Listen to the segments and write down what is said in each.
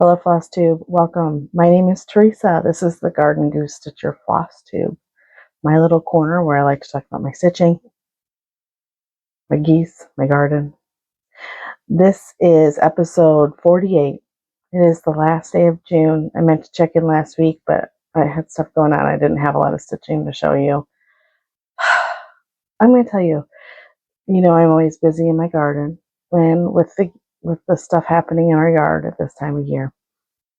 Hello, Flosstube. Welcome. My name is Teresa. This is the Garden Goose Stitcher Flosstube, my little corner where I like to talk about my stitching, my geese, my garden. This is episode 48. It is the last day of June. I meant to check in last week, but I had stuff going on. I didn't have a lot of stitching to show you. I'm going to tell you, I'm always busy in my garden and with the stuff happening in our yard at this time of year.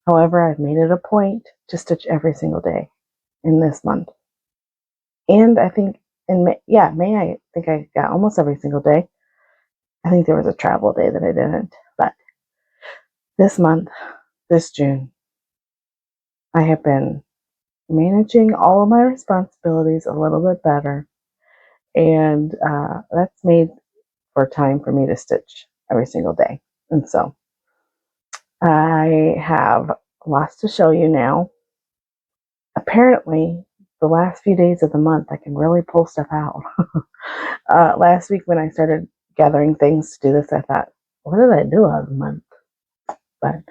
However, I've made it a point to stitch every single day in this month. And I think in May, I think I got almost every single day. I think there was a travel day that I didn't. But this month, this June, I have been managing all of my responsibilities a little bit better. And that's made for time for me to stitch every single day. And so I have lots to show you now. Apparently, the last few days of the month, I can really pull stuff out. Last week when I started gathering things to do this, I thought, what did I do out of the month? But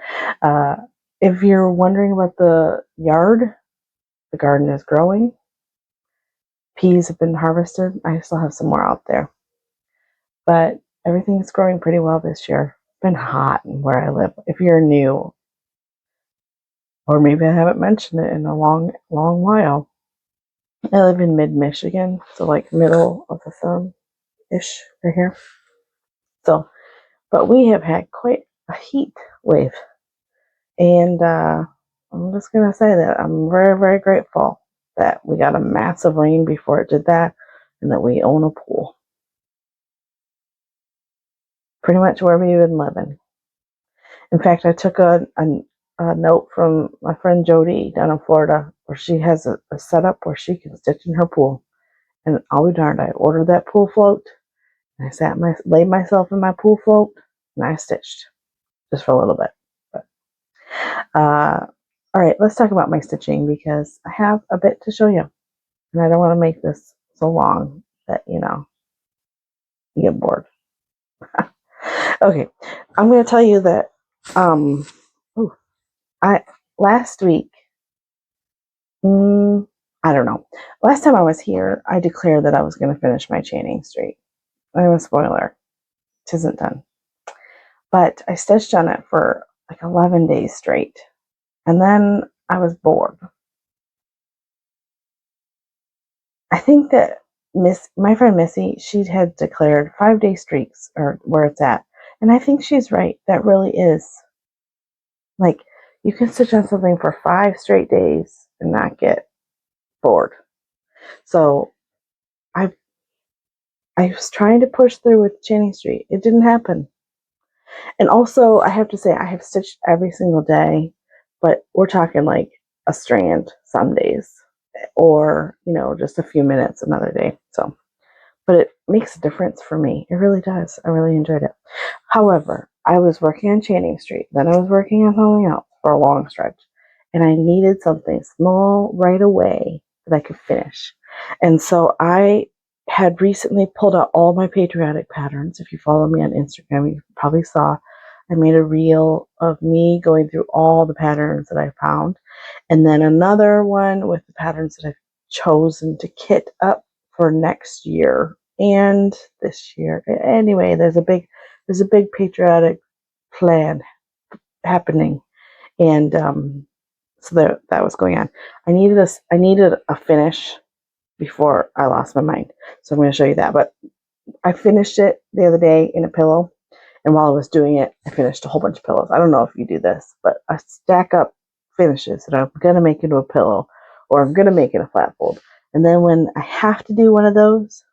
if you're wondering about the yard, the garden is growing. Peas have been harvested. I still have some more out there. But everything's growing pretty well this year. It's been hot where I live. If you're new, or maybe I haven't mentioned it in a long while, I live in mid-Michigan, so like middle of the thumb-ish right here. So, but we have had quite a heat wave. And I'm just going to say that I'm very, very grateful that we got a massive rain before it did that and that we own a pool. Pretty much where we've been living. In fact, I took a note from my friend Jody down in Florida where she has a setup where she can stitch in her pool. And I'll be darned, I ordered that pool float and I laid myself in my pool float and I stitched just for a little bit. But all right, let's talk about my stitching because I have a bit to show you. And I don't want to make this so long that, you get bored. Okay, I'm going to tell you that last week, I don't know. Last time I was here, I declared that I was going to finish my chaining straight. I'm a spoiler. It isn't done. But I stitched on it for like 11 days straight. And then I was bored. I think that my friend Missy, she had declared 5-day streaks or where it's at. And I think she's right. That really is. Like, you can stitch on something for 5 straight days and not get bored. So I was trying to push through with chaining streak. It didn't happen. And also, I have to say, I have stitched every single day, but we're talking like a strand some days, or just a few minutes another day. So, but it makes a difference for me. It really does. I really enjoyed it. However, I was working on chaining streak, then I was working on something else for a long stretch, and I needed something small right away that I could finish. And so I had recently pulled out all my Patriotic patterns. If you follow me on Instagram, you probably saw I made a reel of me going through all the patterns that I found, and then another one with the patterns that I've chosen to kit up for next year and this year. Anyway, there's a big Patriotic plan happening, and so that was going on. I needed a finish before I lost my mind, so I'm going to show you that. But I finished it the other day in a pillow, and while I was doing it, I finished a whole bunch of pillows. I don't know if you do this, but I stack up finishes that I'm going to make into a pillow, or I'm going to make it a flat fold. And then when I have to do one of those,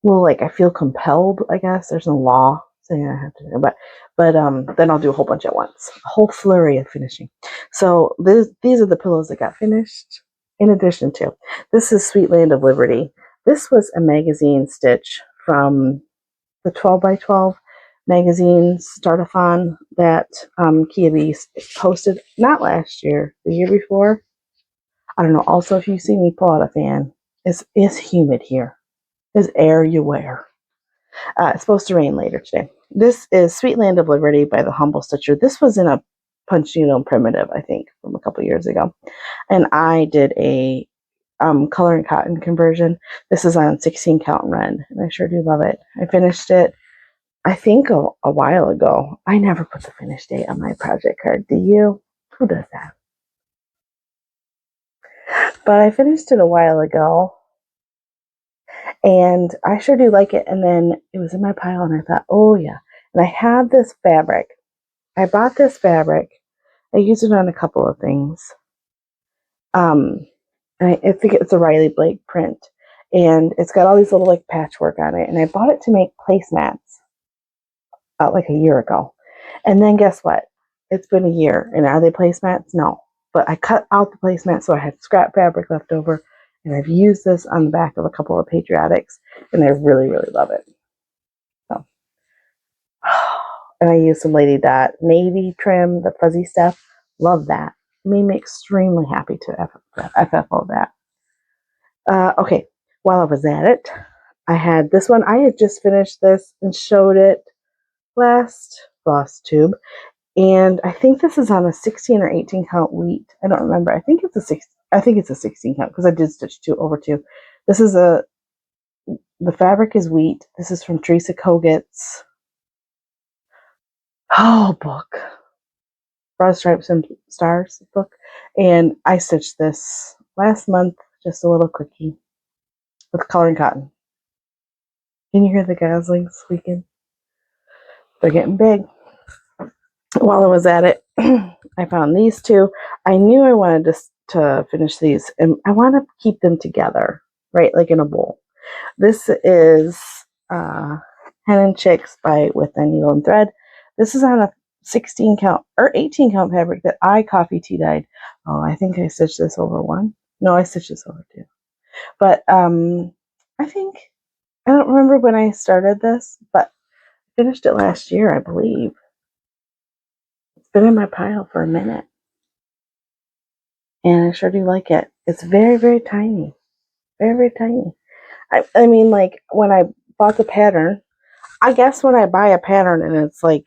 well, like I feel compelled, I guess. There's no law saying I have to do it, but then I'll do a whole bunch at once. A whole flurry of finishing. So these are the pillows that got finished. In addition to, this is Sweet Land of Liberty. This was a magazine stitch from the 12 by 12 magazine startathon that Kia Beast posted, not last year, the year before. I don't know. Also, if you see me pull out a fan, it's humid here. There's air you wear. It's supposed to rain later today. This is Sweet Land of Liberty by the Humble Stitcher. This was in a punch needle primitive, I think, from a couple years ago. And I did a color and cotton conversion. This is on 16 count Ren, and I sure do love it. I finished it, I think, a while ago. I never put the finish date on my project card. Do you? Who does that? But I finished it a while ago, and I sure do like it. And then it was in my pile, and I thought, oh yeah. And I have this fabric. I bought this fabric. I used it on a couple of things. I think it's a Riley Blake print, and it's got all these little like patchwork on it. And I bought it to make placemats like a year ago. And then guess what? It's been a year, and are they placemats? No. But I cut out the placemats, so I had scrap fabric left over, and I've used this on the back of a couple of Patriotics, and I really, really love it. So, and I used some Lady Dot navy trim, the fuzzy stuff. Love that. It made me extremely happy to FFO that. Okay, while I was at it, I had this one. I had just finished this and showed it last Flosstube, and I think this is on a 16 or 18 count wheat. I don't remember. I think it's a 16 count because I did stitch over two. This is the fabric is wheat. This is from Teresa Koget's book, Broad Stripes and Stars book, and I stitched this last month, just a little quickie with color and cotton. Can you hear the goslings squeaking? They're getting big. While I was at it, I found these two. I knew I wanted to finish these, and I want to keep them together, right, like in a bowl. This is Hen and Chicks by With a Needle and Thread. This is on a 16 count or 18 count fabric that I coffee tea dyed. Oh, I think I stitched this over one. No, I stitched this over two. But I think, I don't remember when I started this, but I finished it last year, I believe. It's been in my pile for a minute, and I sure do like it. It's very, very tiny. Very, very tiny. I mean, like, when I bought the pattern, I guess when I buy a pattern and it's like,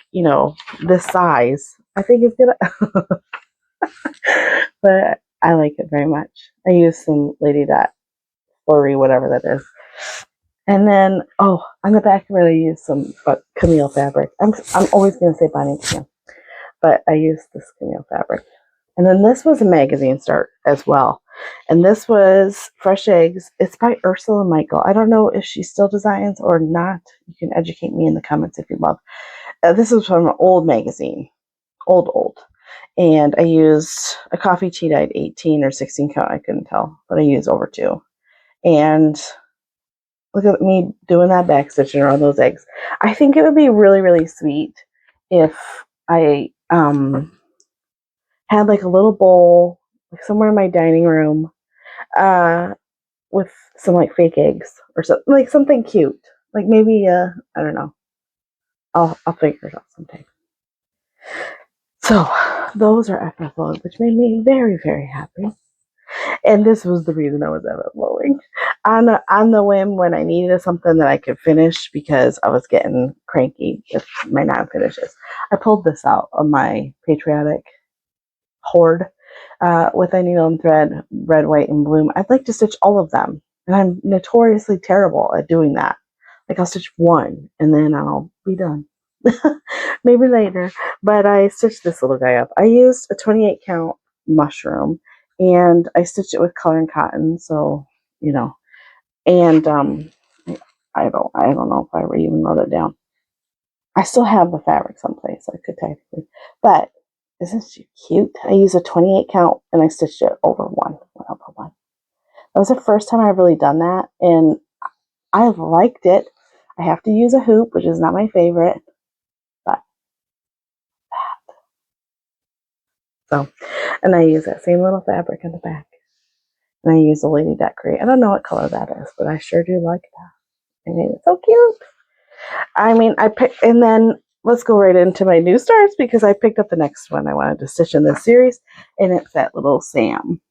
this size, I think it's gonna, but I like it very much. I use some Lady Dot Flurry, whatever that is. And then, on the back of it, I use some Camille fabric. I'm always going to say Bonnie Camille, but I use this Camille fabric. And then this was a magazine start as well. And this was Fresh Eggs. It's by Ursula Michael. I don't know if she still designs or not. You can educate me in the comments if you love. This is from an old magazine. Old. And I used a coffee tea dyed 18 or 16 count. I couldn't tell, but I used over two. And look at me doing that back stitching around those eggs. I think it would be really, really sweet if I had like a little bowl, like somewhere in my dining room, with some like fake eggs or something, like something cute. Like maybe I don't know. I'll figure it out someday. So those are FFO'd, which made me very, very happy. And this was the reason I was FFOing. On the whim when I needed something that I could finish because I was getting cranky with my non-finishes. I pulled this out of my Patriotic hoard with a needle and thread, red, white, and bloom. I'd like to stitch all of them. And I'm notoriously terrible at doing that. Like I'll stitch one and then I'll be done. Maybe later. But I stitched this little guy up. I used a 28 count mushroom and I stitched it with color and cotton. So, and I don't know if I even wrote it down. I still have the fabric someplace, so I could technically, but isn't she cute? I used a 28 count and I stitched it over one. That was the first time I've really done that, and I liked it. I have to use a hoop, which is not my favorite, but so, and I use that same little fabric in the back, and I use the Lady Dot Gray. I don't know what color that is, but I sure do like that. I mean, it's so cute. I mean, and then let's go right into my new starts because I picked up the next one I wanted to stitch in this series, and it's that little Sam.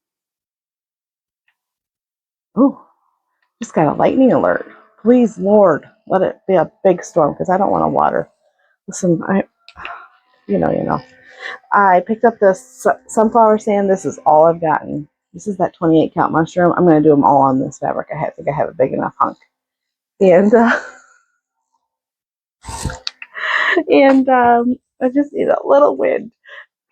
Oh, just got a lightning alert. Please, Lord, let it be a big storm because I don't want to water. Listen, you know. I picked up this sunflower sand. This is all I've gotten. This is that 28 count mushroom. I'm going to do them all on this fabric. I think I have a big enough hunk. And I just need a little wind.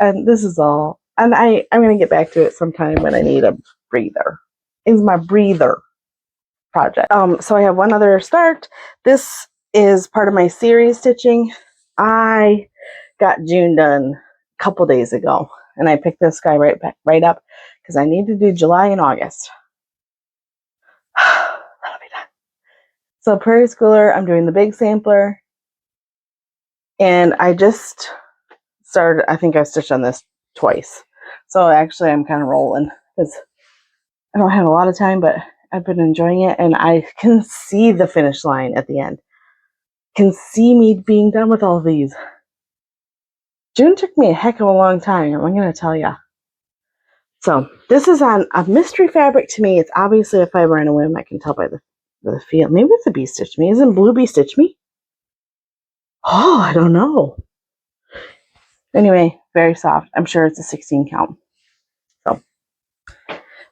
And this is all. And I'm going to get back to it sometime when I need a breather. It's my breather project. So I have one other start. This is part of my series stitching. I got June done a couple days ago, and I picked this guy right up because I need to do July and August. That'll be done. So Prairie Schooler, I'm doing the big sampler, and I just started. I think I stitched on this twice, so actually I'm kind of rolling because I don't have a lot of time, but I've been enjoying it, and I can see the finish line at the end. Can see me being done with all of these. June took me a heck of a long time, I'm going to tell you. So this is on a mystery fabric to me. It's obviously a fiber and a whim. I can tell by the feel. Maybe it's a bee stitch me. Isn't blue bee stitch me? Oh, I don't know. Anyway, very soft. I'm sure it's a 16 count. So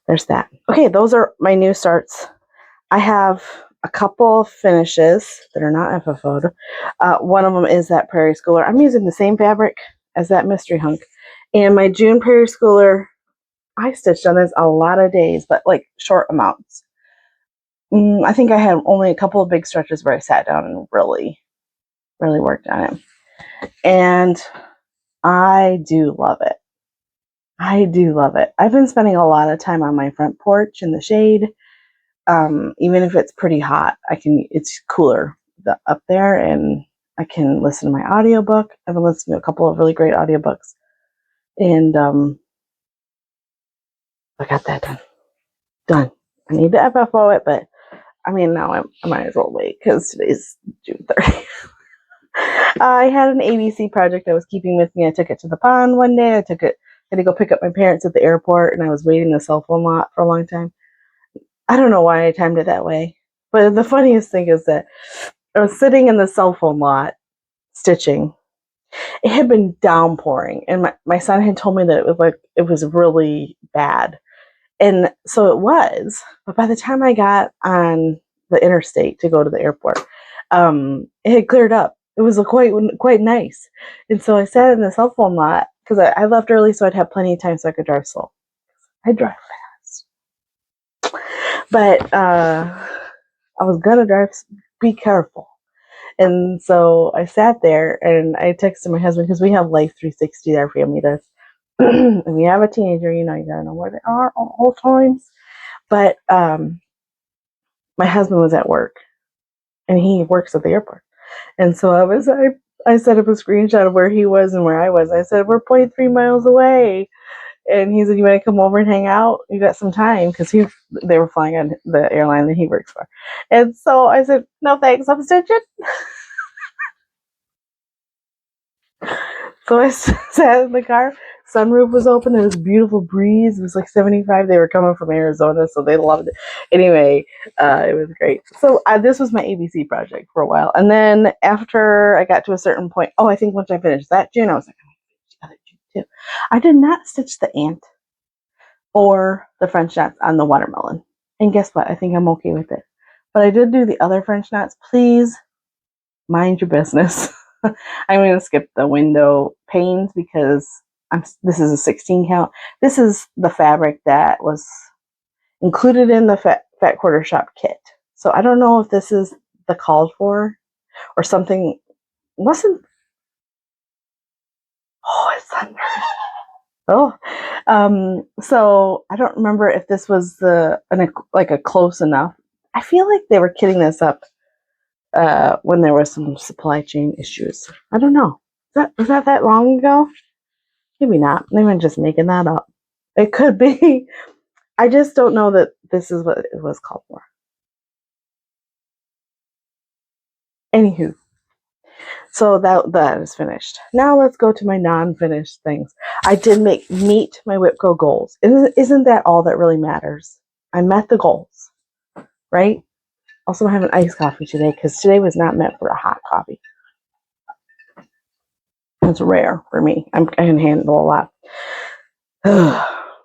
there's that. Okay, those are my new starts. I have a couple finishes that are not FFO'd. One of them is that Prairie Schooler. I'm using the same fabric as that mystery hunk. And my June Prairie Schooler, I stitched on this a lot of days, but like short amounts. I think I had only a couple of big stretches where I sat down and really, really worked on it. And I do love it. I do love it. I've been spending a lot of time on my front porch in the shade. Even if it's pretty hot, it's cooler up there, and I can listen to my audiobook. I've been listening to a couple of really great audiobooks, and I got that done. I need to FFO it, but I mean, now I might as well wait because today's June 30th. I had an ABC project I was keeping with me. I took it to the pond one day. I had to go pick up my parents at the airport, and I was waiting in the cell phone lot for a long time. I don't know why I timed it that way. But the funniest thing is that I was sitting in the cell phone lot stitching. It had been downpouring, and my son had told me that it was really bad. And so it was. But by the time I got on the interstate to go to the airport, it had cleared up. It was quite nice. And so I sat in the cell phone lot because I left early so I'd have plenty of time so I could drive slow. I drive fast. But I was going to drive, be careful. And so I sat there and I texted my husband because we have Life 360, our family does. And we have a teenager, you gotta know where they are all times. But my husband was at work and he works at the airport. And so I set up a screenshot of where he was and where I was. I said, we're 0.3 miles away. And he said, you want to come over and hang out? You got some time? Because they were flying on the airline that he works for. And so I said, no thanks, I'm stitching. So I sat in the car. Sunroof was open. There was a beautiful breeze. It was like 75. They were coming from Arizona, so they loved it. Anyway, it was great. So this was my ABC project for a while. And then after I got to a certain point, I think once I finished that June, I was like, the other June too. I did not stitch the ant or the French knots on the watermelon. And guess what? I think I'm okay with it. But I did do the other French knots. Please mind your business. I'm going to skip the window panes because this is a 16 count. This is the fabric that was included in the Fat Quarter Shop kit. So I don't know if this is the called for or something. Wasn't. Oh, it's under. So I don't remember if this was like a close enough. I feel like they were kitting this up when there was some supply chain issues. I don't know. Was that long ago? Maybe not. Maybe I'm just making that up. It could be. I just don't know that this is what it was called for. Anywho, so that is finished. Now let's go to my non-finished things. I did meet my WIPCO goals. Isn't that all that really matters? I met the goals, right? Also, I have an iced coffee today because today was not meant for a hot coffee. It's rare for me. I can handle a lot.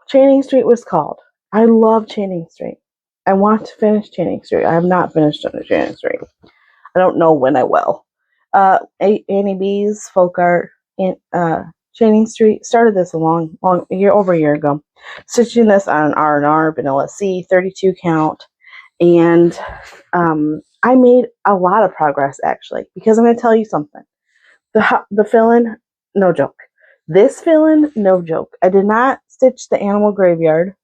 Channing Street was called. I love Channing Street. I want to finish Channing Street. I have not finished under Channing Street. I don't know when I will. Annie B's folk art in Channing Street started this over a year ago. Stitching this on an R&R vanilla C 32 count, and I made a lot of progress actually, because I'm going to tell you something. The fill-in, no joke. This fill-in, no joke. I did not stitch the animal graveyard.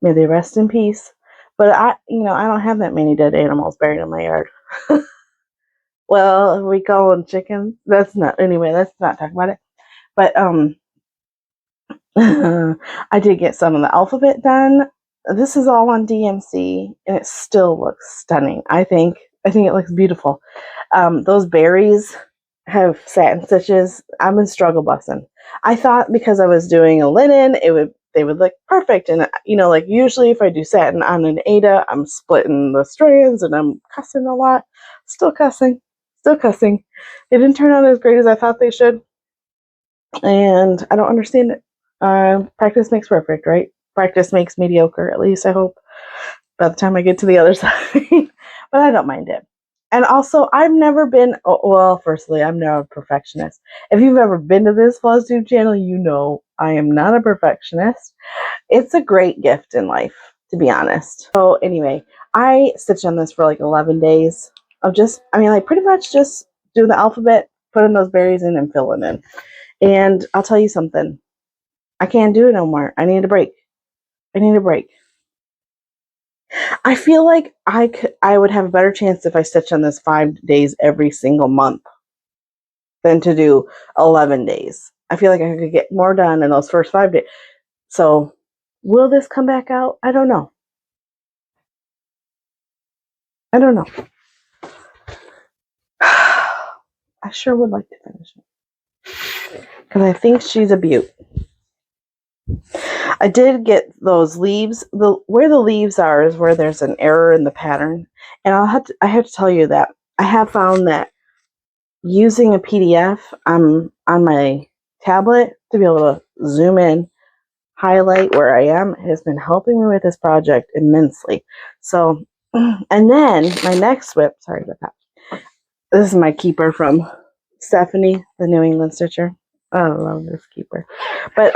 May they rest in peace. But I don't have that many dead animals buried in my yard. Well, we call them chickens. Let's not talk about it. But I did get some of the alphabet done. This is all on DMC, and it still looks stunning. I think it looks beautiful. Those berries have satin stitches. I've been struggle bussing. I thought because I was doing a linen, they would look perfect. And like usually if I do satin on an Ada, I'm splitting the strands and I'm cussing a lot. Still cussing. They didn't turn out as great as I thought they should, and I don't understand it. Practice makes perfect, right? Practice makes mediocre, at least I hope, by the time I get to the other side. But I don't mind it. And also, I've never been, firstly, I'm not a perfectionist. If you've ever been to this Flosstube channel, you know I am not a perfectionist. It's a great gift in life, to be honest. So anyway, I stitched on this for like 11 days of pretty much just do the alphabet, putting those berries in and filling in. And I'll tell you something. I can't do it no more. I need a break. I feel like I would have a better chance if I stitched on this 5 days every single month than to do 11 days. I feel like I could get more done in those first 5 days. So, will this come back out? I don't know. I sure would like to finish it, because I think she's a beaut. I did get those leaves. Where the leaves are is where there's an error in the pattern, and I have to tell you that I have found that using a PDF on my tablet to be able to zoom in, highlight where I am, has been helping me with this project immensely. So, and then my next whip. Sorry about that. This is my keeper from Stephanie, the New England Stitcher. I love this keeper. But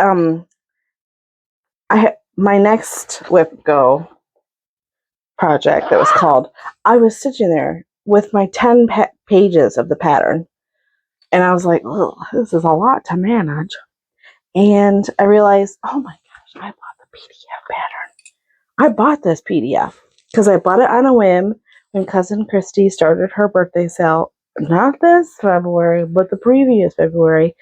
my next whip go project that was called, I was stitching there with my 10 pages of the pattern, and I was like, oh, this is a lot to manage. And I realized, oh my gosh, I bought the PDF pattern. I bought this PDF because I bought it on a whim when Cousin Christy started her birthday sale. Not this February, but the previous February.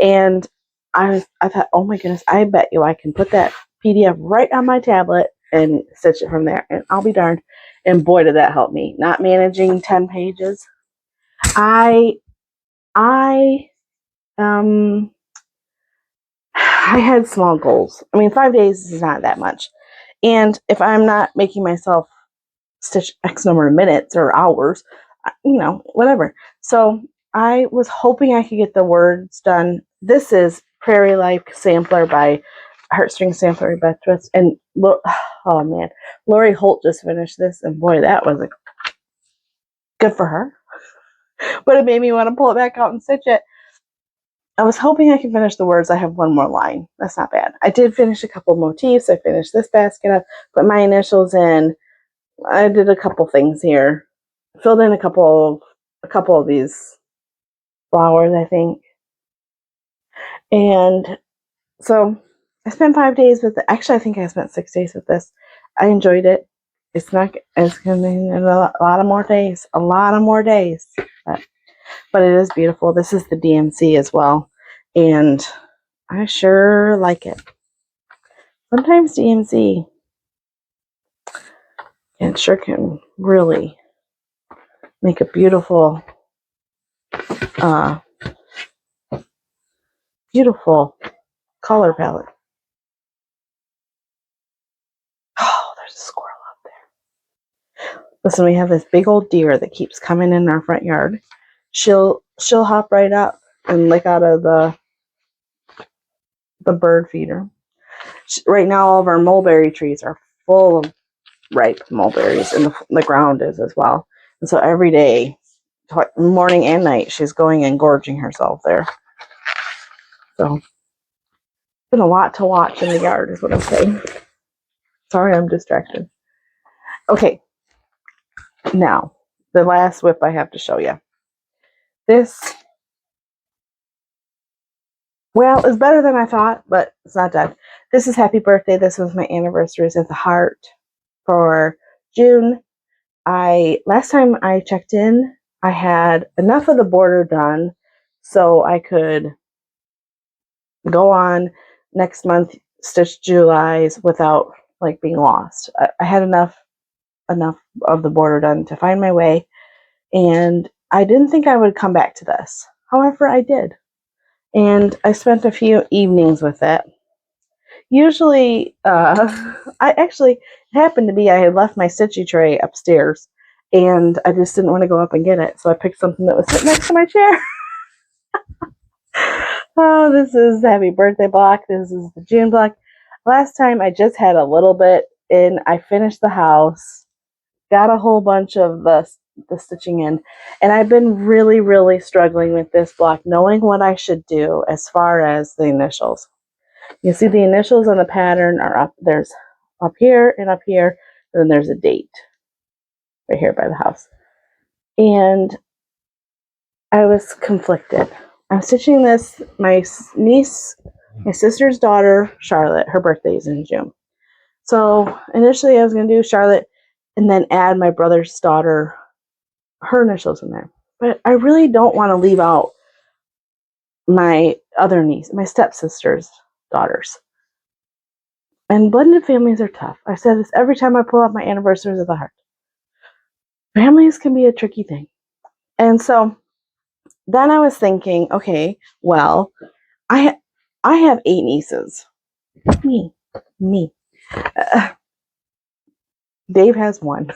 And I thought, oh my goodness, I bet you I can put that PDF right on my tablet and stitch it from there. And I'll be darned. And boy, did that help me. Not managing 10 pages. I had small goals. 5 days is not that much. And if I'm not making myself stitch X number of minutes or hours, whatever. So I was hoping I could get the words done. This is Prairie Life Sampler by Heartstring Sampler by Twist. And oh man, Lori Holt just finished this, and boy, that was good for her. But it made me want to pull it back out and stitch it. I was hoping I could finish the words. I have one more line. That's not bad. I did finish a couple motifs. I finished this basket up, put my initials in. I did a couple things here. Filled in a couple of these flowers, I think. And so I spent 5 days with it. Actually, I think I spent 6 days with this. I enjoyed it. It's going to be a lot of more days. But it is beautiful. This is the DMC as well. And I sure like it. Sometimes DMC can really make a beautiful color palette. Oh, there's a squirrel up there. Listen, we have this big old deer that keeps coming in our front yard. She'll hop right up and lick out of the bird feeder. Right now, all of our mulberry trees are full of ripe mulberries, and the ground is as well. And so every day, morning and night, she's going and gorging herself there. So it's been a lot to watch in the yard, is what I'm saying. Sorry, I'm distracted. Okay, now the last whip I have to show you. This, well, is better than I thought, but it's not done. This is Happy Birthday. This was my anniversary at the heart for June. Last time I checked in, I had enough of the border done so I could go on next month, stitch July's without like being lost. I had enough of the border done to find my way, and I didn't think I would come back to this. However, I did. And I spent a few evenings with it. Usually, it happened to be I had left my stitchy tray upstairs, and I just didn't want to go up and get it, so I picked something that was sitting next to my chair. Oh, this is Happy Birthday block. This is the June block. Last time I just had a little bit in. I finished the house, got a whole bunch of the stitching in, and I've been really, really struggling with this block, knowing what I should do as far as the initials. You see the initials on the pattern are up. There's up here, and then there's a date right here by the house. And I was conflicted. I'm stitching this, my niece, my sister's daughter, Charlotte, her birthday is in June. So initially I was going to do Charlotte and then add my brother's daughter, her initials in there. But I really don't want to leave out my other niece, my stepsister's daughters. And blended families are tough. I said this every time I pull out my anniversaries of the heart. Families can be a tricky thing. And so then I was thinking, okay, well, I have 8 nieces. Me. Dave has 1.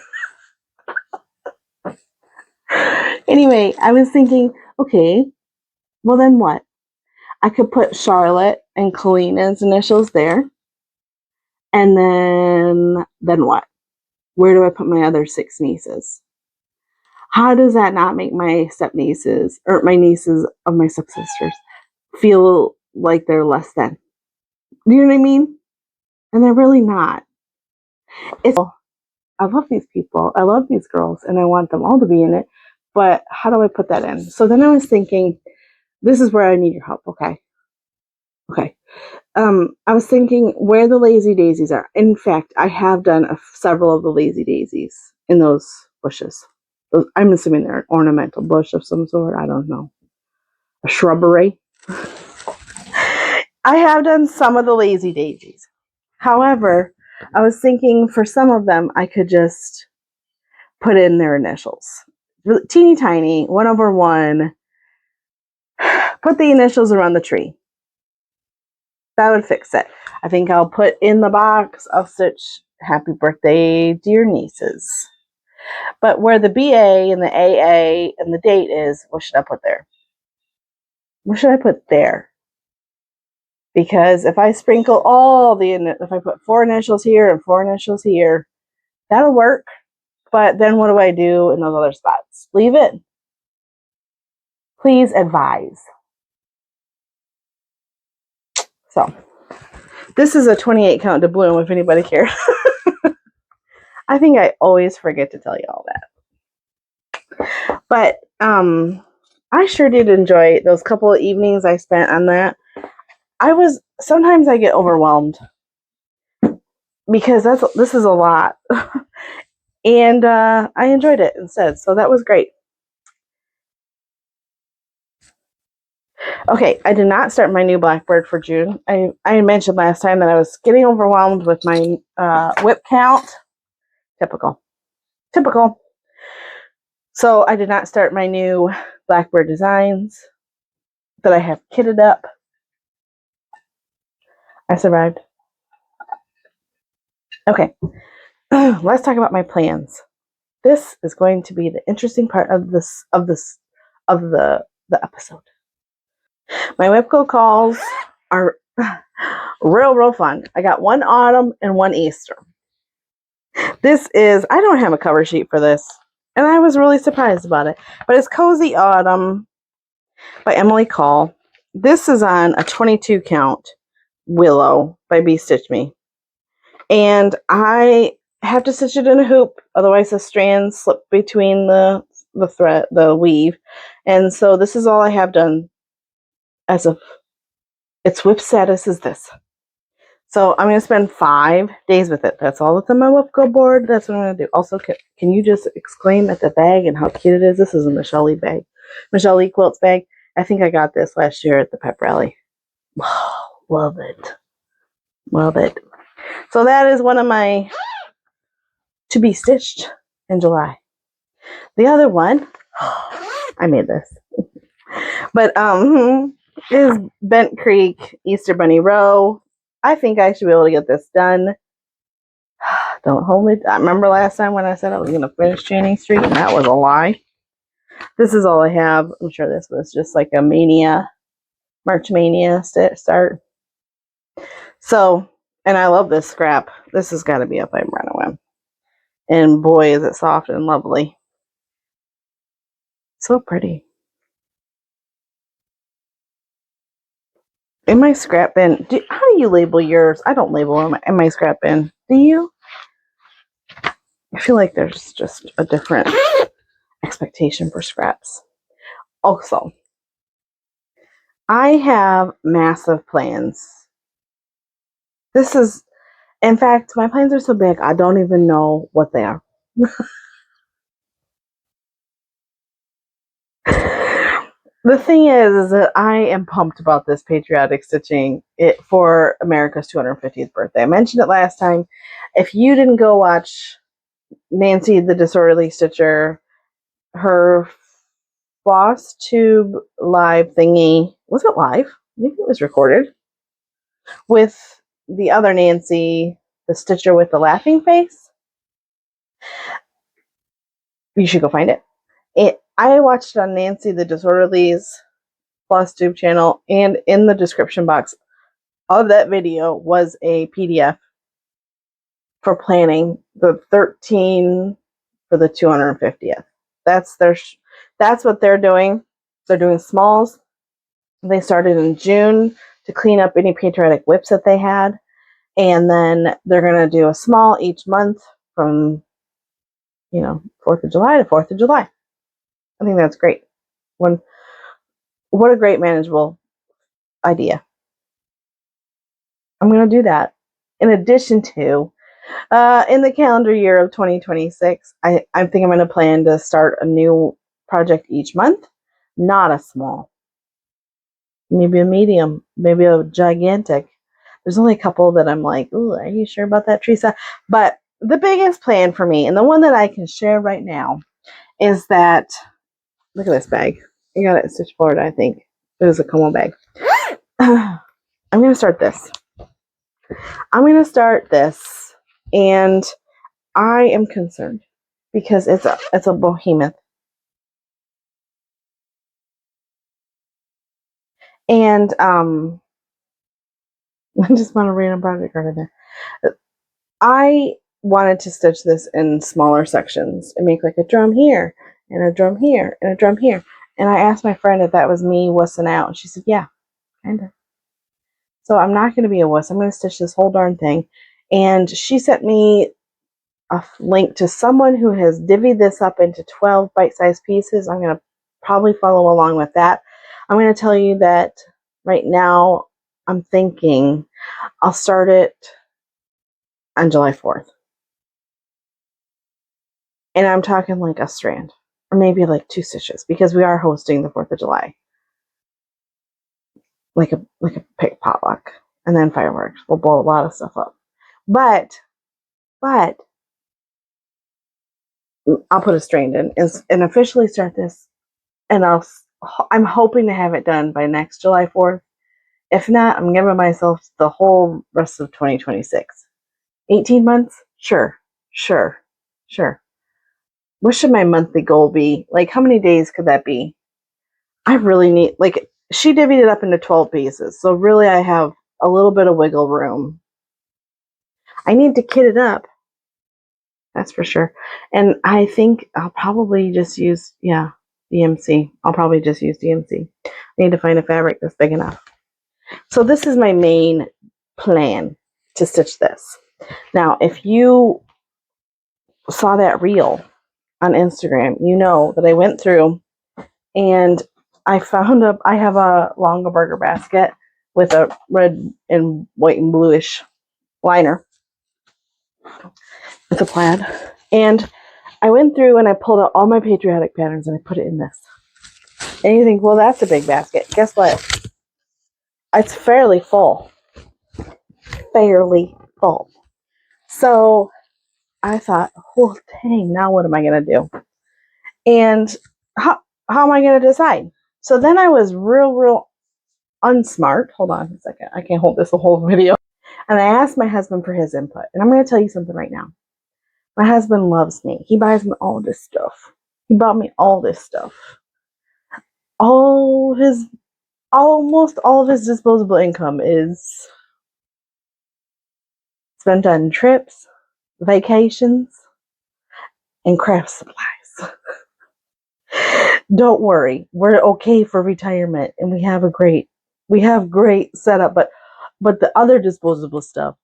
Anyway, I was thinking, okay, well then what? I could put Charlotte and Kalina's initials there. And then what? Where do I put my other 6 nieces? How does that not make my step nieces or my nieces of my stepsisters feel like they're less than? Do you know what I mean? And they're really not. I love these people. I love these girls, and I want them all to be in it. But how do I put that in? So then I was thinking, this is where I need your help. Okay. I was thinking where the lazy daisies are. In fact, I have done several of the lazy daisies in those bushes. I'm assuming they're an ornamental bush of some sort. I don't know. A shrubbery. I have done some of the lazy daisies. However, I was thinking for some of them, I could just put in their initials. Teeny tiny, 1/1. Put the initials around the tree. That would fix it. I think I'll put in the box, I'll stitch Happy Birthday, Dear Nieces. But where the BA and the AA and the date is, what should I put there? What should I put there? Because if I sprinkle if I put 4 initials here and 4 initials here, that'll work. But then what do I do in those other spots? Leave it? Please advise. So, this is a 28 count to bloom if anybody cares. I think I always forget to tell you all that. But I sure did enjoy those couple of evenings I spent on that. Sometimes I get overwhelmed because this is a lot. And I enjoyed it instead, so that was great. Okay, I did not start my new Blackbird for June. I mentioned last time that I was getting overwhelmed with my whip count. Typical. So I did not start my new Blackbird designs that I have kitted up. I survived. Okay, let's talk about my plans. This is going to be the interesting part of the episode. My WIPCO calls are real fun. I got one autumn and one Easter. I don't have a cover sheet for this, and I was really surprised about it. But it's Cozy Autumn by Emily Call. This is on a 22 count Willow by Bee Stitch Me. And I have to stitch it in a hoop, otherwise the strands slip between the thread, the weave. And so this is all I have done as of its whip status is this. So I'm going to spend 5 days with it. That's all that's on my WIPCO board. That's what I'm going to do. Also, can you just exclaim at the bag and how cute it is? This is a Michelle Lee bag. Michelle Lee Quilts bag. I think I got this last year at the pep rally. Oh, love it. Love it. So that is one of my to be stitched in July. The other one, I made this. But is Bent Creek Easter Bunny Row. I think I should be able to get this done. Don't hold me. I remember last time when I said I was going to finish Channing Street, and that was a lie. This is all I have. I'm sure this was just like a March Mania start. So, and I love this scrap. This has got to be up by Runaway. And boy, is it soft and lovely. So pretty. In my scrap bin, how do you label yours? I don't label them in my scrap bin. Do you? I feel like there's just a different expectation for scraps. Also, I have massive plans. This is, in fact, my plans are so big, I don't even know what they are. The thing is that I am pumped about this patriotic stitching it for America's 250th birthday. I mentioned it last time. If you didn't go watch Nancy the Disorderly Stitcher, her Flosstube live thingy, was it live? Maybe it was recorded, with the other Nancy, the Stitcher with the laughing face. You should go find it. I watched it on Nancy the Disorderly's Flosstube channel, and in the description box of that video was a PDF for planning the 13 for the 250th. That's what they're doing. They're doing smalls. They started in June to clean up any patriotic whips that they had, and then they're going to do a small each month from 4th of July to 4th of July. I think that's great. What a great manageable idea. I'm going to do that. In addition to, in the calendar year of 2026, I think I'm going to plan to start a new project each month, not a small. Maybe a medium, maybe a gigantic. There's only a couple that I'm like, ooh, are you sure about that, Teresa? But the biggest plan for me, and the one that I can share right now, is that, look at this bag. You got it at Stitch Florida, I think. It was a Como bag. I'm going to start this. And I am concerned because it's a behemoth. And I just want to random project right there. I wanted to stitch this in smaller sections and make like a drum here and a drum here and a drum here. And I asked my friend if that was me wussing out, and she said, yeah, kind of. So I'm not going to be a wuss. I'm going to stitch this whole darn thing. And she sent me a link to someone who has divvied this up into 12 bite-sized pieces. I'm going to probably follow along with that. I'm going to tell you that right now I'm thinking I'll start it on July 4th. And I'm talking like a strand, or maybe like 2 stitches, because we are hosting the 4th of July. Like a pig potluck. And then fireworks. We'll blow a lot of stuff up. But I'll put a strand in and officially start this, and I'm hoping to have it done by next July 4th. If not, I'm giving myself the whole rest of 2026. 18 months? Sure. What should my monthly goal be? Like, how many days could that be? I really need, like, she divvied it up into 12 pieces. So really I have a little bit of wiggle room. I need to kit it up. That's for sure. And I think I'll probably just use, DMC. I'll probably just use DMC. I need to find a fabric that's big enough. So this is my main plan to stitch this. Now, if you saw that reel on Instagram, you know that I went through and I have a Longaberger basket with a red and white and bluish liner. It's a plaid. And I went through and I pulled out all my Patriotic patterns and I put it in this. And you think, well, that's a big basket. Guess what? It's fairly full. So I thought, well, dang, now what am I going to do? And how am I going to decide? So then I was real unsmart. Hold on a second. I can't hold this the whole video. And I asked my husband for his input. And I'm going to tell you something right now. My husband loves me. He buys me all this stuff. He bought me all this stuff. Almost all of his disposable income is spent on trips, vacations, and craft supplies. Don't worry, we're okay for retirement, and we have great setup. But the other disposable stuff,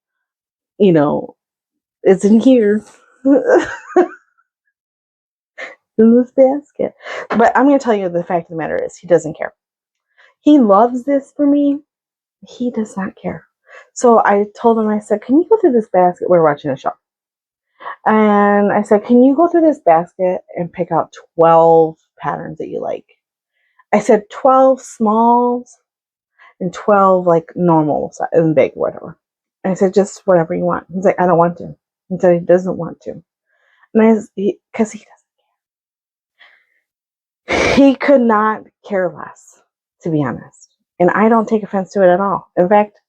it's in here. In this basket. But I'm going to tell you the fact of the matter is he doesn't care. He loves this for me. He does not care. So I told him, I said, can you go through this basket? We're watching a show. And I said, can you go through this basket and pick out 12 patterns that you like? I said 12 smalls and 12 like normal and big, whatever. And I said, just whatever you want. He's like, I don't want to. He said he doesn't want to. And because he doesn't. He could not care less, to be honest. And I don't take offense to it at all. In fact,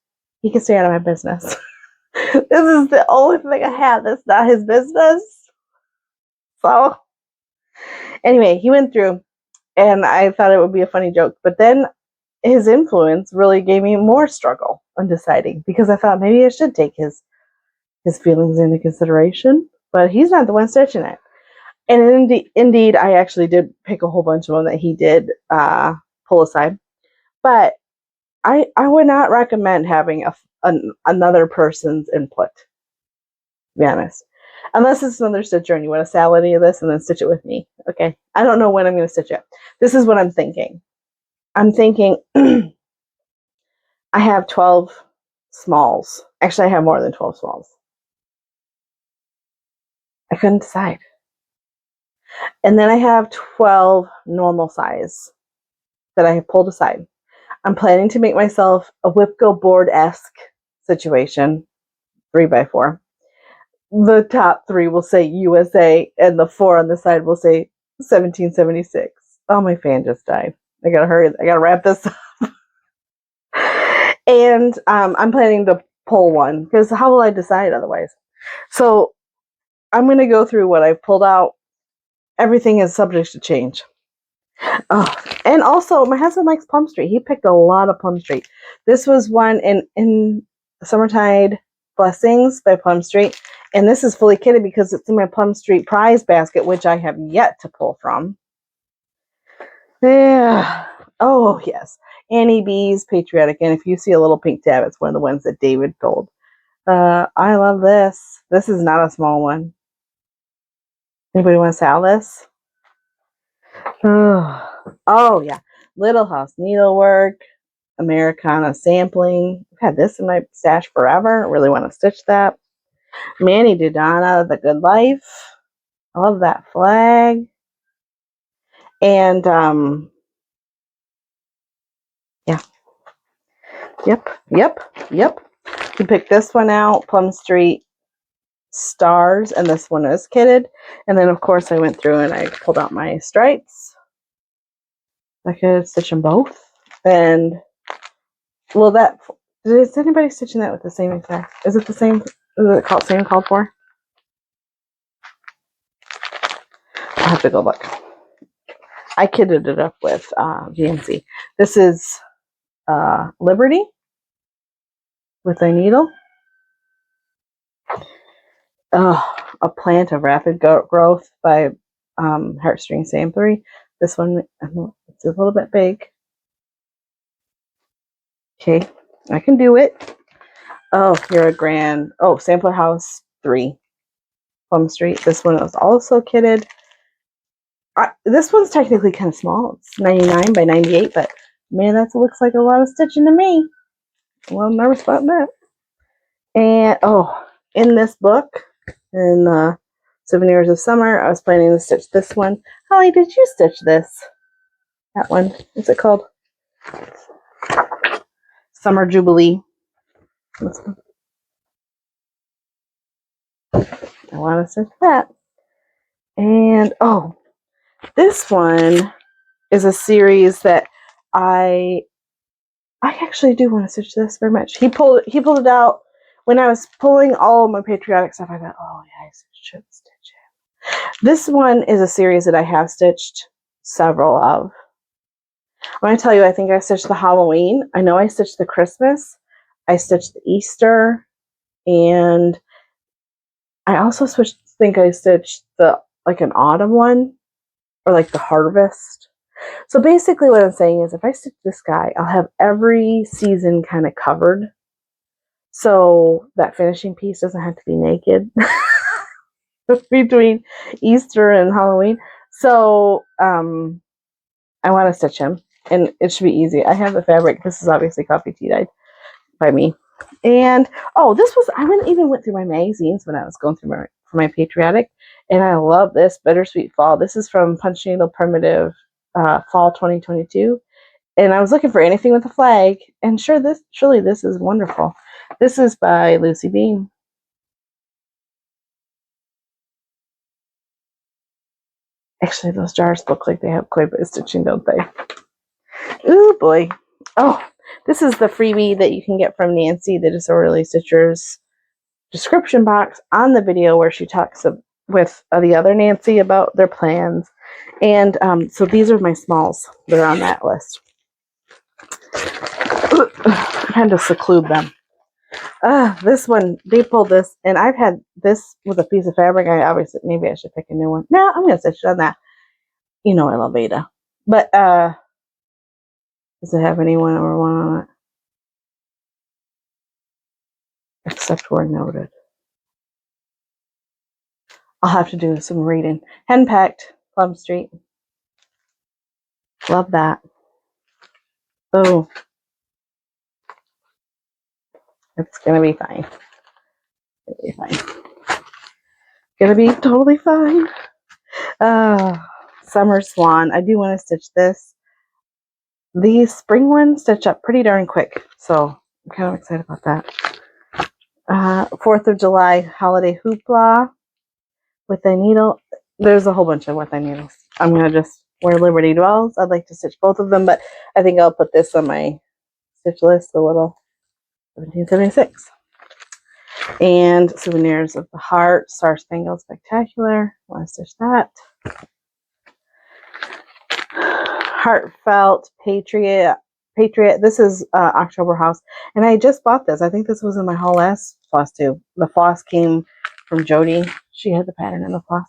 he can stay out of my business. This is the only thing I have that's not his business. So, anyway, he went through, and I thought it would be a funny joke. But then his influence really gave me more struggle on deciding, because I thought maybe I should take his feelings into consideration. But he's not the one stitching it. And indeed, I actually did pick a whole bunch of them that he did pull aside. But I would not recommend having another person's input, to be honest. Unless it's another stitcher and you want to sell any of this and then stitch it with me. Okay. I don't know when I'm going to stitch it. This is what I'm thinking. I'm thinking I have 12 smalls. Actually, I have more than 12 smalls. I couldn't decide. And then I have 12 normal size that I have pulled aside. I'm planning to make myself a Whipco board-esque situation, 3x4. The top 3 will say USA, and the 4 on the side will say 1776. Oh, my fan just died. I gotta hurry. I gotta wrap this up. And I'm planning to pull one, because how will I decide otherwise? So I'm going to go through what I've pulled out. Everything is subject to change. Oh, and also, my husband likes Plum Street. He picked a lot of Plum Street. This was one in Summertide Blessings by Plum Street. And this is fully kitted because it's in my Plum Street prize basket, which I have yet to pull from. Yeah. Oh, yes. Annie B's Patriotic. And if you see a little pink tab, it's one of the ones that David pulled. I love this. This is not a small one. Anybody want to sell this? Oh, yeah. Little House Needlework, Americana Sampling. I've had this in my stash forever. I really want to stitch that. Manny Dudana, The Good Life. I love that flag. And, yeah. Yep. You pick this one out, Plum Street Stars, and this one is kitted. And then, of course, I went through and I pulled out my stripes. I could stitch them both. And, well, is anybody stitching that with the same exact? Is it the same? Is it same called for? I'll have to go look. I kitted it up with GNC. This is Liberty with a needle. A plant of rapid growth by Heartstring Sam 3. This one, it's a little bit big. Okay, I can do it. Oh, you're a grand. Oh, Sampler House 3, Plum Street. This one was also kitted. This one's technically kind of small. It's 99 by 98, but man, that looks like a lot of stitching to me. Well, I'm nervous about that. And in this book, in Souvenirs of Summer, I was planning to stitch this one. Holly, did you stitch this? That one. What's it called? Summer Jubilee. I want to stitch that. And this one is a series that I actually do want to stitch this very much. He pulled it out when I was pulling all of my Patriotic stuff. I thought, oh yeah, I should stitch it. This one is a series that I have stitched several of. I'm going to tell you, I think I stitched the Halloween. I know I stitched the Christmas. I stitched the Easter. And I also think I stitched the an autumn one, or like the harvest. So basically what I'm saying is if I stitch this guy, I'll have every season kind of covered. So that finishing piece doesn't have to be naked between Easter and Halloween. So I want to stitch him, and it should be easy. I have the fabric. This is obviously coffee tea dyed by me. And I even went through my magazines when I was going through my Patriotic, and I love this Bittersweet Fall. This is from Punch Needle Primitive Fall 2022, and I was looking for anything with a flag, and surely this is wonderful. This is by Lucy Beam. Actually, those jars look like they have quite a bit of stitching, don't they? Ooh boy. Oh, this is the freebie that you can get from Nancy, the Disorderly Stitchers description box on the video where she talks with the other Nancy about their plans. And so these are my smalls. They're on that list. Kind of seclude them. This one, they pulled this, and I've had this with a piece of fabric. Maybe I should pick a new one. No, I'm going to stitch it on that. You know I love Beta. But does it have anyone or one on it? Except where noted. I'll have to do some reading. Henpecked, Plum Street. Love that. Oh, it's gonna be fine. Gonna be totally fine. Summer Swan. I do want to stitch this. These spring ones stitch up pretty darn quick, so I'm kind of excited about that. 4th of July Holiday Hoopla with a needle. There's a whole bunch of with the needles. I'm gonna just Where Liberty Dwells. I'd like to stitch both of them, but I think I'll put this on my stitch list, the little 1776. And Souvenirs of the Heart, Star Spangled Spectacular. I want to stitch that. Heartfelt Patriot. This is October House, and I just bought this. I think this was in my haul last Flosstube. The floss came from Jody. She had the pattern in the floss.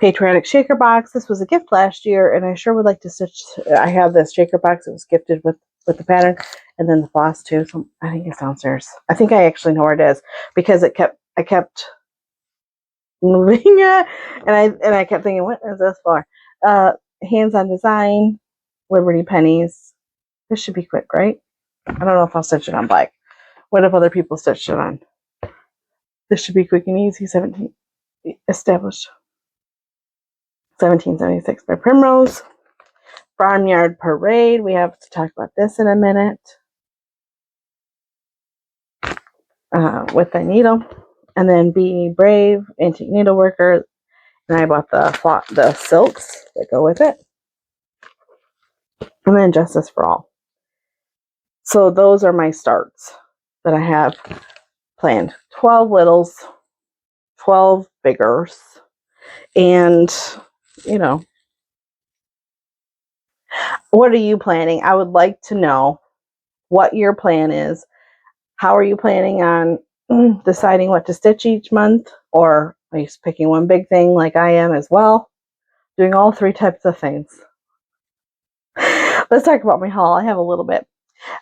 Patriotic Shaker Box. This was a gift last year, and I sure would like to stitch. I have this shaker box. It was gifted with the pattern, and then the floss too. So I think it's downstairs. I think I actually know where it is because I kept moving it, and I kept thinking, what is this for? Hands on Design, Liberty Pennies. This should be quick, right? I don't know if I'll stitch it on black. What if other people stitched it on? This should be quick and easy. 17 established. 1776 by Primrose. Barnyard Parade. We have to talk about this in a minute. With the needle. And then Be Brave, Antique Needleworker. And I bought the silks that go with it. And then Justice for All. So those are my starts that I have planned. 12 littles, 12 biggers, and, What are you planning? I would like to know what your plan is. How are you planning on deciding what to stitch each month? Or are you just picking one big thing like I am as well? Doing all three types of things. Let's talk about my haul. I have a little bit.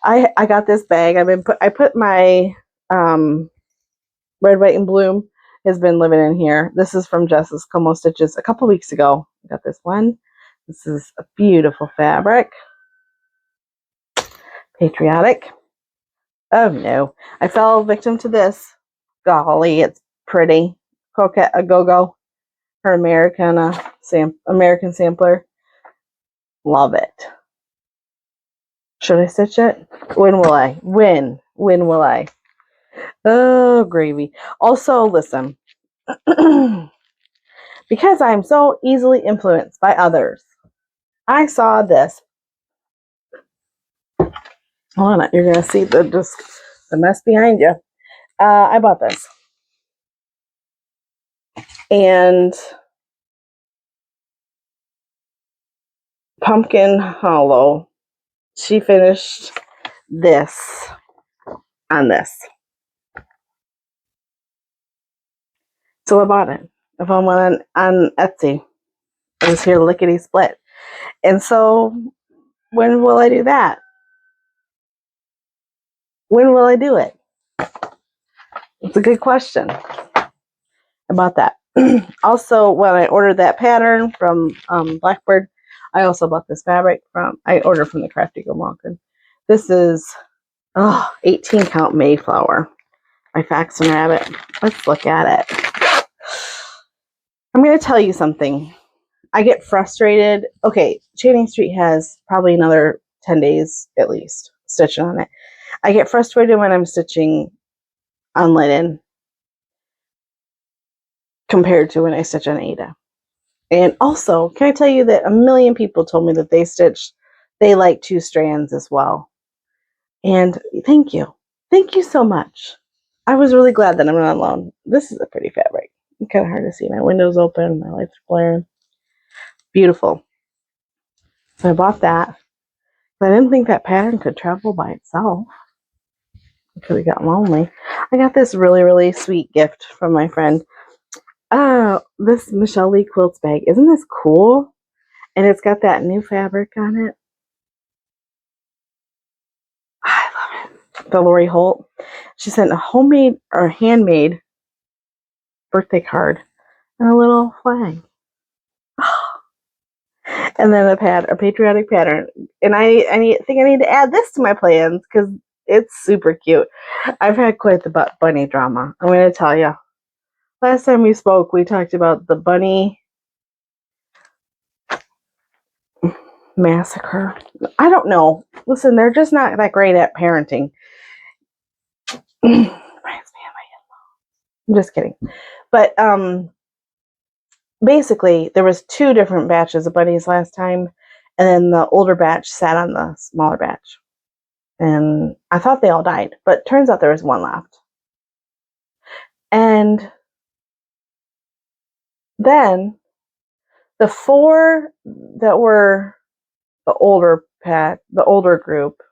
I got this bag. I put my Red, White, and Bloom has been living in here. This is from Jess's Como Stitches a couple weeks ago. I got this one. This is a beautiful fabric. Patriotic. Oh no, I fell victim to this. Golly, it's pretty. Coquette a go-go. Her American sampler. Love it. Should I stitch it? When will I? When will I? Oh, gravy. Also, listen. Because I'm so easily influenced by others, I saw this. Hold on, you're going to see the mess behind you. I bought this. And Pumpkin Hollow, she finished this on this. So I bought it. I found one on Etsy. It was here lickety split. And so when will I do that? When will I do it? It's a good question about that. Also, when I ordered that pattern from Blackbird, I also bought this fabric I ordered from the Crafty Go Malkin. This is 18 count Mayflower by Faxon Rabbit. Let's look at it. I'm going to tell you something. I get frustrated. Okay, Channing Street has probably another 10 days at least stitching on it. I get frustrated when I'm stitching on linen compared to when I stitch on Aida. And also, can I tell you that a million people told me that they like 2 strands as well. And thank you. Thank you so much. I was really glad that I'm not alone. This is a pretty fabric. It's kind of hard to see. My window's open. My lights are blaring. Beautiful. So I bought that. But I didn't think that pattern could travel by itself. I could have gotten lonely. I got this really, really sweet gift from my friend. This Michelle Lee Quilts bag. Isn't this cool? And it's got that new fabric on it. I love it. The Lori Holt. She sent a homemade or handmade birthday card and a little flag. And then a patriotic pattern. And I think I need to add this to my plans because it's super cute. I've had quite the bunny drama. I'm going to tell you. Last time we spoke, we talked about the bunny massacre. I don't know. Listen, they're just not that great at parenting. Reminds me of my in-law. I'm just kidding. But basically, there was 2 different batches of bunnies last time, and then the older batch sat on the smaller batch. And I thought they all died, but turns out there was 1 left. And then the 4 that were the older group.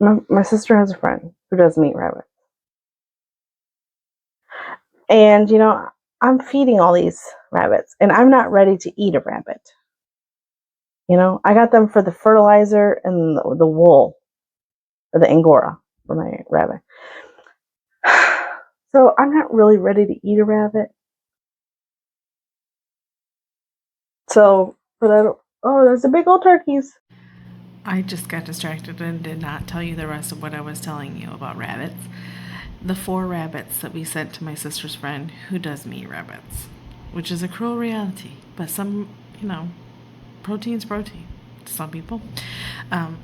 My sister has a friend who does meat rabbits. And, I'm feeding all these rabbits, and I'm not ready to eat a rabbit. I got them for the fertilizer and the wool, or the Angora for my rabbit. So I'm not really ready to eat a rabbit. So, there's the big old turkeys. I just got distracted and did not tell you the rest of what I was telling you about rabbits. The 4 rabbits that we sent to my sister's friend who does meat rabbits, which is a cruel reality, but some, protein's protein to some people.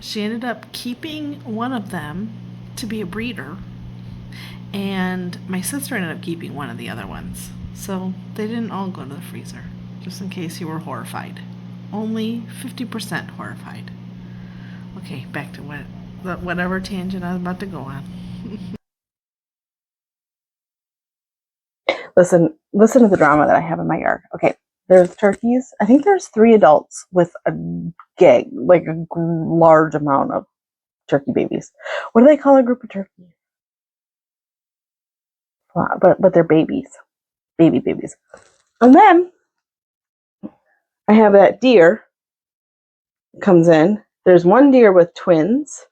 She ended up keeping one of them to be a breeder, and my sister ended up keeping one of the other ones. So they didn't all go to the freezer, just in case you were horrified. Only 50% horrified. Okay, back to whatever tangent I was about to go on. Listen to the drama that I have in my yard. Okay, There's turkeys. I think there's 3 adults with a gag, like a large amount of turkey babies. What do they call a group of turkeys? But they're babies, babies. And then I have that deer comes in. There's one deer with twins.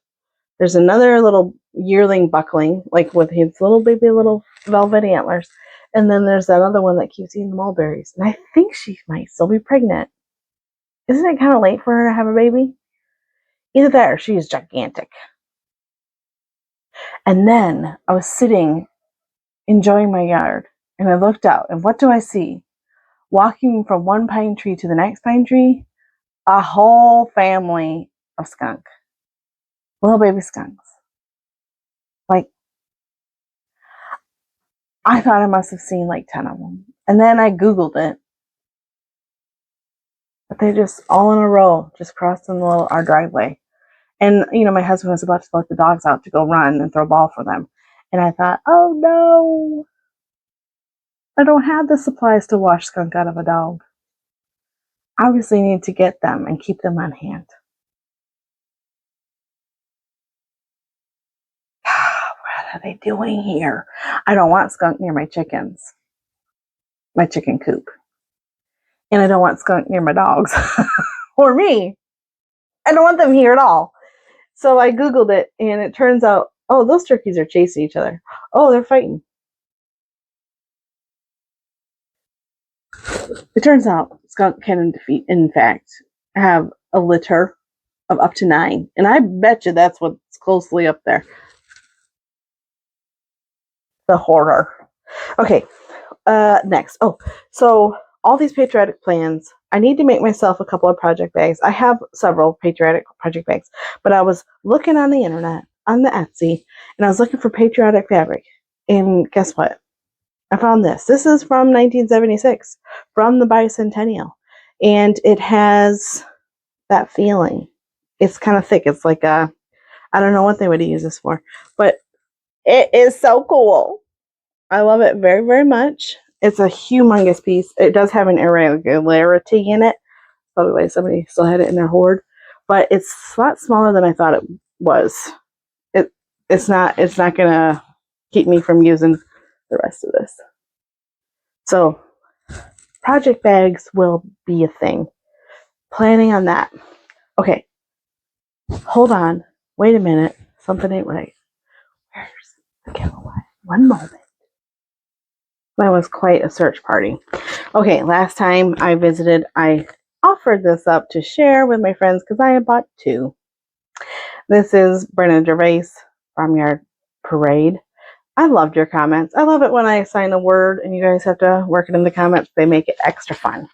There's another little yearling buckling, like with his little baby little velvet antlers. And then there's that other one that keeps eating the mulberries. And I think she might still be pregnant. Isn't it kind of late for her to have a baby? Either that or she is gigantic. And then I was sitting enjoying my yard and I looked out and what do I see? Walking from one pine tree to the next pine tree, a whole family of skunk. Little baby skunks. Like, I thought I must have seen like 10 of them. And then I Googled it. But they just all in a row, just crossing our driveway. And, my husband was about to let the dogs out to go run and throw a ball for them. And I thought, oh no, I don't have the supplies to wash skunk out of a dog. Obviously need to get them and keep them on hand. What are they doing here? I don't want skunk near my chickens, my chicken coop. And I don't want skunk near my dogs or me. I don't want them here at all. So I Googled it and it turns out, oh, those turkeys are chasing each other. Oh, they're fighting. It turns out skunk can, in fact, have a litter of up to 9. And I bet you that's what's closely up there. The horror. Okay, next. Oh, so all these patriotic plans, I need to make myself a couple of project bags. I have several patriotic project bags, but I was looking on the internet, on the Etsy, and I was looking for patriotic fabric. And guess what? I found this. This is from 1976, from the bicentennial. And it has that feeling. It's kind of thick. It's like I don't know what they would use this for, but it is so cool. I love it very, very much. It's a humongous piece. It does have an irregularity in it. Probably why somebody still had it in their hoard. But it's a lot smaller than I thought it was. It's not gonna keep me from using the rest of this. So project bags will be a thing. Planning on that. Okay. Hold on. Wait a minute. Something ain't right. Where's the giveaway? One moment. That was quite a search party. Okay, last time I visited, I offered this up to share with my friends because I had bought 2. This is Brennan Gervais, Farmyard Parade. I loved your comments. I love it when I assign a word and you guys have to work it in the comments. They make it extra fun.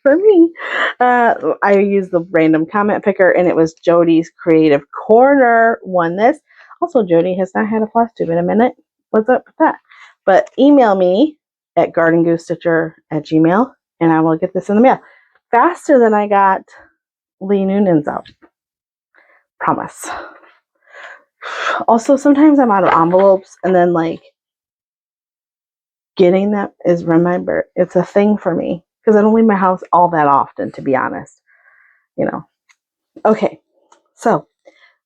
For me, I used the random comment picker and it was Jody's Creative Corner won this. Also, Jody has not had a Flosstube in a minute. What's up with that? But email me at gardengoosestitcher@gmail.com and I will get this in the mail. Faster than I got Lee Noonan's out. Promise. Also, sometimes I'm out of envelopes and then getting that is, remember, it's a thing for me because I don't leave my house all that often, to be honest. Okay, so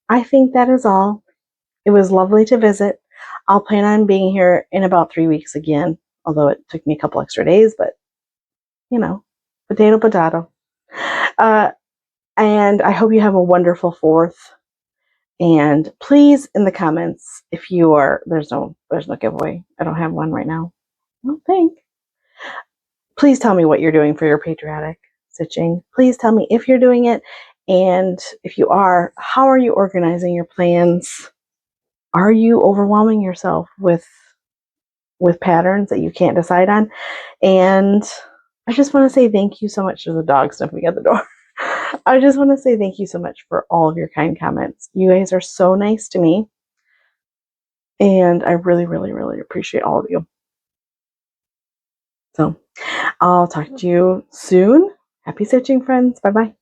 I think that is all. It was lovely to visit. I'll plan on being here in about 3 weeks again, although it took me a couple extra days, but potato. And I hope you have a wonderful 4th. And please, in the comments, if you are, there's no giveaway. I don't have one right now. I don't think. Please tell me what you're doing for your patriotic stitching. Please tell me if you're doing it. And if you are, how are you organizing your plans? Are you overwhelming yourself with patterns that you can't decide on? And I just want to say thank you so much to the dog sniffing at the door. I just want to say thank you so much for all of your kind comments. You guys are so nice to me. And I really, really, really appreciate all of you. So I'll talk to you soon. Happy stitching, friends. Bye-bye.